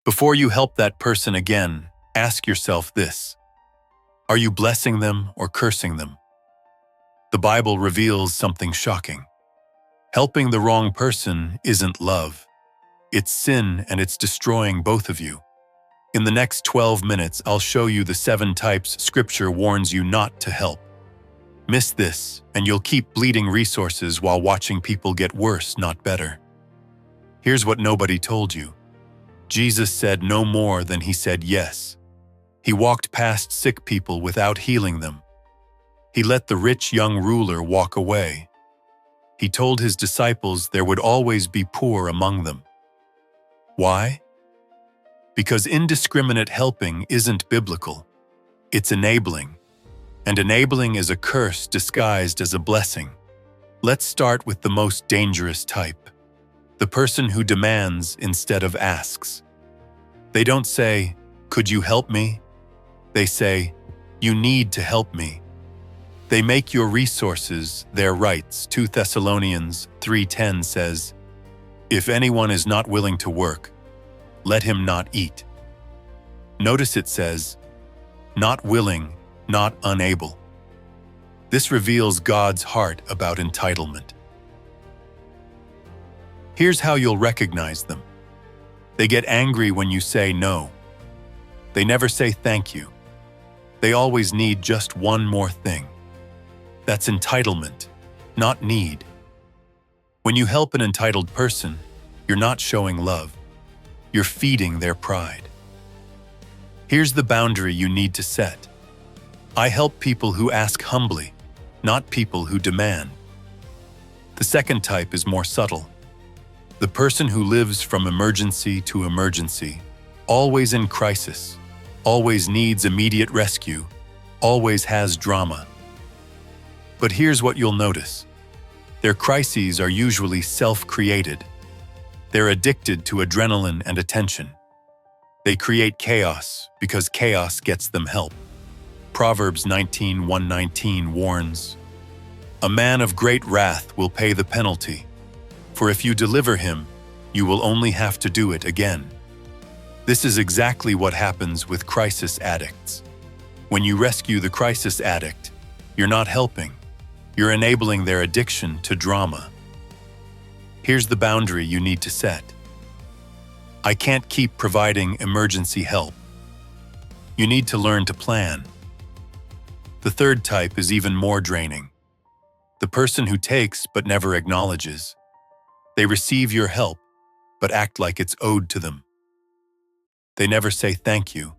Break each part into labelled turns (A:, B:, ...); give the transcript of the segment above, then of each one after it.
A: Before you help that person again, ask yourself this: are you blessing them or cursing them? The Bible reveals something shocking. Helping the wrong person isn't love. It's sin, and it's destroying both of you. In the next 12 minutes, I'll show you the 7 types Scripture warns you not to help. Miss this, and you'll keep bleeding resources while watching people get worse, not better. Here's what nobody told you. Jesus said no more than he said yes. He walked past sick people without healing them. He let the rich young ruler walk away. He told his disciples there would always be poor among them. Why? Because indiscriminate helping isn't biblical. It's enabling. And enabling is a curse disguised as a blessing. Let's start with the most dangerous type: the person who demands instead of asks. They don't say, "Could you help me?" They say, "You need to help me." They make your resources their rights. 2 Thessalonians 3:10 says, "If anyone is not willing to work, let him not eat." Notice it says, not willing, not unable. This reveals God's heart about entitlement. Here's how you'll recognize them. They get angry when you say no. They never say thank you. They always need just one more thing. That's entitlement, not need. When you help an entitled person, you're not showing love. You're feeding their pride. Here's the boundary you need to set. I help people who ask humbly, not people who demand. The second type is more subtle. The person who lives from emergency to emergency, always in crisis, always needs immediate rescue, always has drama. But here's what you'll notice. Their crises are usually self-created. They're addicted to adrenaline and attention. They create chaos because chaos gets them help. Proverbs 19:1-19 warns, "A man of great wrath will pay the penalty, for if you deliver him, you will only have to do it again." This is exactly what happens with crisis addicts. When you rescue the crisis addict, you're not helping. You're enabling their addiction to drama. Here's the boundary you need to set. I can't keep providing emergency help. You need to learn to plan. The third type is even more draining. The person who takes but never acknowledges. They receive your help, but act like it's owed to them. They never say thank you.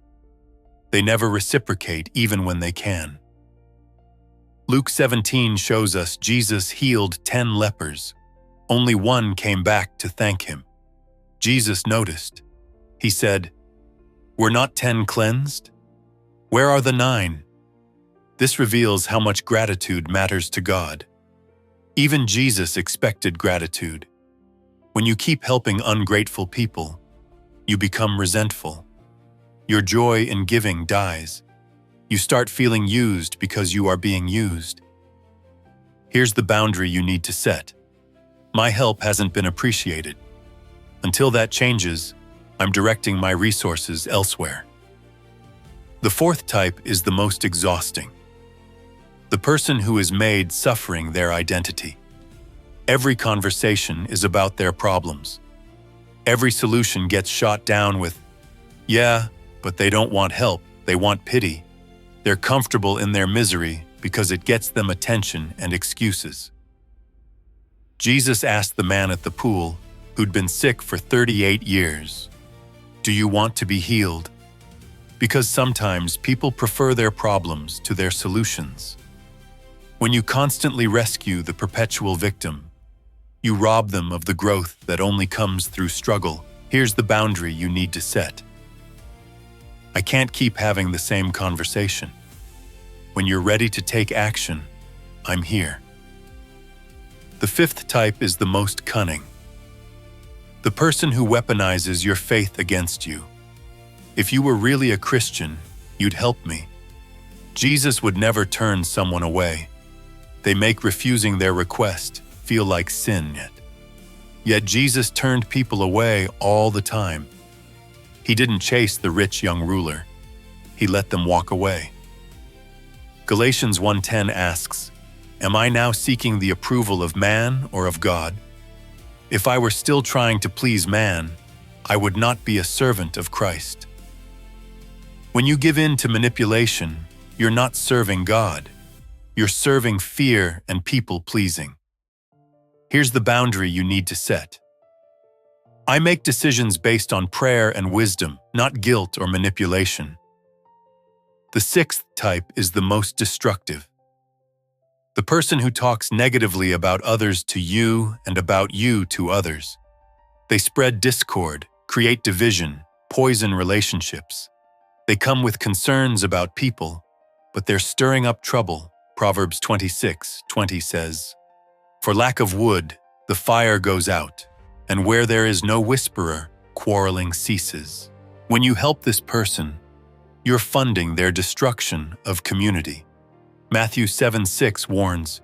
A: They never reciprocate even when they can. Luke 17 shows us Jesus healed 10 lepers. Only one came back to thank him. Jesus noticed. He said, "Were not 10 cleansed? Where are the 9? This reveals how much gratitude matters to God. Even Jesus expected gratitude. When you keep helping ungrateful people, you become resentful. Your joy in giving dies. You start feeling used because you are being used. Here's the boundary you need to set. My help hasn't been appreciated. Until that changes, I'm directing my resources elsewhere. The fourth type is the most exhausting. The person who is made suffering their identity. Every conversation is about their problems. Every solution gets shot down with, "Yeah, but they don't want help, they want pity." They're comfortable in their misery because it gets them attention and excuses. Jesus asked the man at the pool, who'd been sick for 38 years, "Do you want to be healed?" Because sometimes people prefer their problems to their solutions. When you constantly rescue the perpetual victim, you rob them of the growth that only comes through struggle. Here's the boundary you need to set. I can't keep having the same conversation. When you're ready to take action, I'm here. The fifth type is the most cunning. The person who weaponizes your faith against you. If you were really a Christian, you'd help me. Jesus would never turn someone away. They make refusing their request feel like sin. Yet Jesus turned people away all the time. He didn't chase the rich young ruler. He let them walk away. Galatians 1:10 asks, "Am I now seeking the approval of man or of God? If I were still trying to please man, I would not be a servant of Christ." When you give in to manipulation, you're not serving God. You're serving fear and people-pleasing. Here's the boundary you need to set. I make decisions based on prayer and wisdom, not guilt or manipulation. The sixth type is the most destructive. The person who talks negatively about others to you and about you to others. They spread discord, create division, poison relationships. They come with concerns about people, but they're stirring up trouble. Proverbs 26:20 says, "For lack of wood, the fire goes out, and where there is no whisperer, quarreling ceases." When you help this person, you're funding their destruction of community. Matthew 7:6 warns,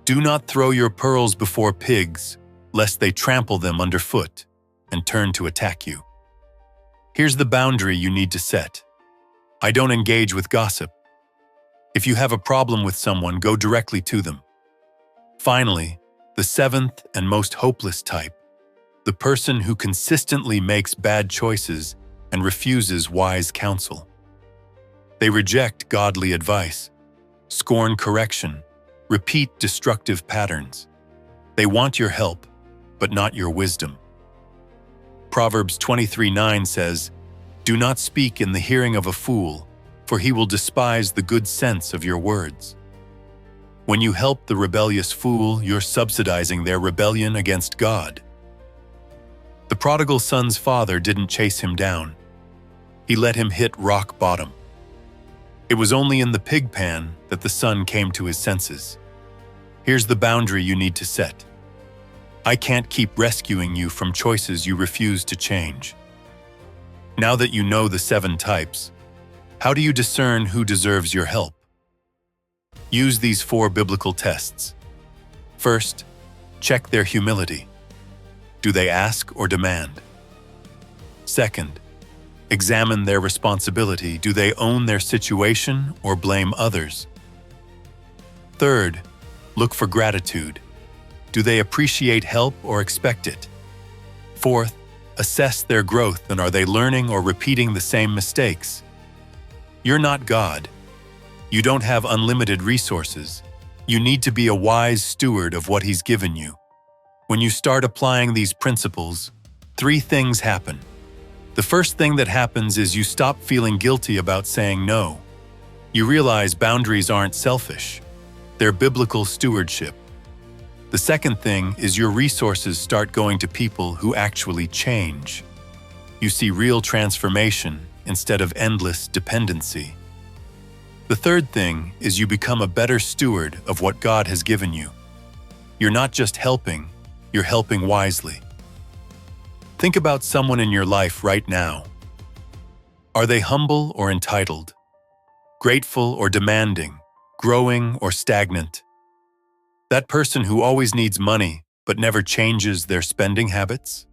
A: "Do not throw your pearls before pigs, lest they trample them underfoot and turn to attack you." Here's the boundary you need to set. I don't engage with gossip. If you have a problem with someone, go directly to them. Finally, the seventh and most hopeless type, the person who consistently makes bad choices and refuses wise counsel. They reject godly advice, scorn correction, repeat destructive patterns. They want your help, but not your wisdom. Proverbs 23:9 says, "Do not speak in the hearing of a fool, for he will despise the good sense of your words." When you help the rebellious fool, you're subsidizing their rebellion against God. The prodigal son's father didn't chase him down. He let him hit rock bottom. It was only in the pig pan that the son came to his senses. Here's the boundary you need to set. I can't keep rescuing you from choices you refuse to change. Now that you know the 7 types, how do you discern who deserves your help? Use these 4 biblical tests. First, check their humility. Do they ask or demand? Second, examine their responsibility. Do they own their situation or blame others? Third, look for gratitude. Do they appreciate help or expect it? Fourth, assess their growth, and are they learning or repeating the same mistakes? You're not God. You don't have unlimited resources. You need to be a wise steward of what He's given you. When you start applying these principles, 3 things happen. The first thing that happens is you stop feeling guilty about saying no. You realize boundaries aren't selfish. They're biblical stewardship. The second thing is your resources start going to people who actually change. You see real transformation instead of endless dependency. The third thing is you become a better steward of what God has given you. You're not just helping, you're helping wisely. Think about someone in your life right now. Are they humble or entitled? Grateful or demanding? Growing or stagnant? That person who always needs money but never changes their spending habits?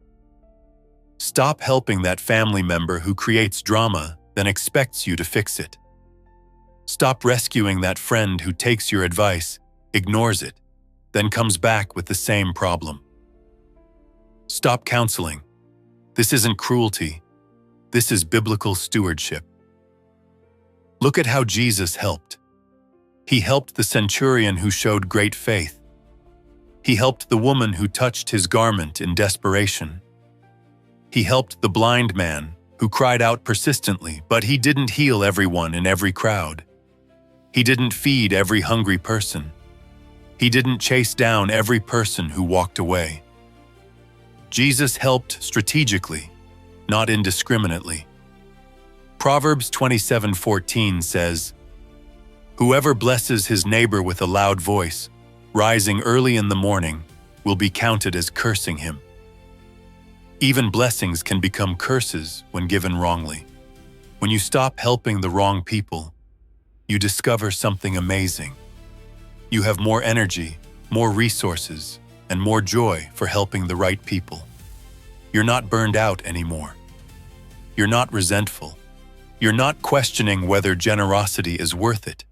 A: Stop helping that family member who creates drama, then expects you to fix it. Stop rescuing that friend who takes your advice, ignores it, then comes back with the same problem. Stop counseling. This isn't cruelty. This is biblical stewardship. Look at how Jesus helped. He helped the centurion who showed great faith. He helped the woman who touched his garment in desperation. He helped the blind man who cried out persistently, but he didn't heal everyone in every crowd. He didn't feed every hungry person. He didn't chase down every person who walked away. Jesus helped strategically, not indiscriminately. Proverbs 27:14 says, "Whoever blesses his neighbor with a loud voice, rising early in the morning, will be counted as cursing him." Even blessings can become curses when given wrongly. When you stop helping the wrong people, you discover something amazing. You have more energy, more resources, and more joy for helping the right people. You're not burned out anymore. You're not resentful. You're not questioning whether generosity is worth it.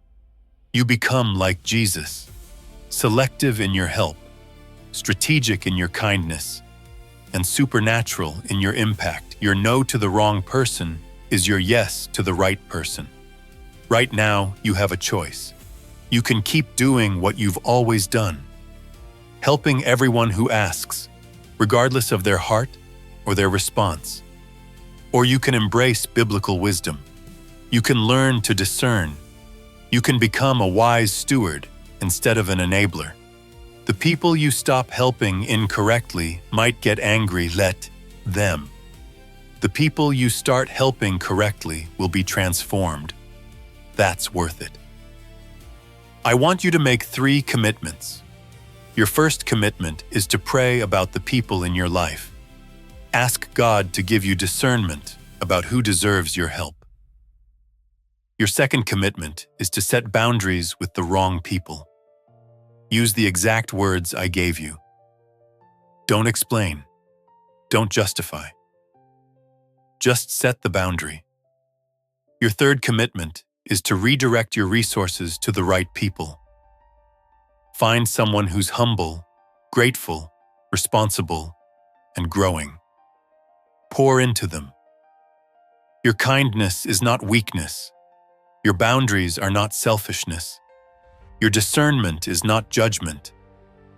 A: You become like Jesus, selective in your help, strategic in your kindness, and supernatural in your impact. Your no to the wrong person is your yes to the right person. Right now, you have a choice. You can keep doing what you've always done, helping everyone who asks, regardless of their heart or their response. Or you can embrace biblical wisdom. You can learn to discern. You can become a wise steward instead of an enabler. The people you stop helping incorrectly might get angry. Let them. The people you start helping correctly will be transformed. That's worth it. I want you to make 3 commitments. Your first commitment is to pray about the people in your life. Ask God to give you discernment about who deserves your help. Your second commitment is to set boundaries with the wrong people. Use the exact words I gave you. Don't explain. Don't justify. Just set the boundary. Your third commitment is to redirect your resources to the right people. Find someone who's humble, grateful, responsible, and growing. Pour into them. Your kindness is not weakness. Your boundaries are not selfishness. Your discernment is not judgment.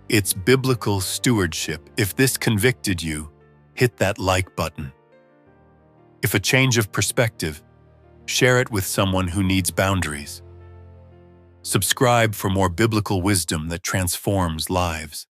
A: It's biblical stewardship. If this convicted you, hit that like button. If a change of perspective, share it with someone who needs boundaries. Subscribe for more biblical wisdom that transforms lives.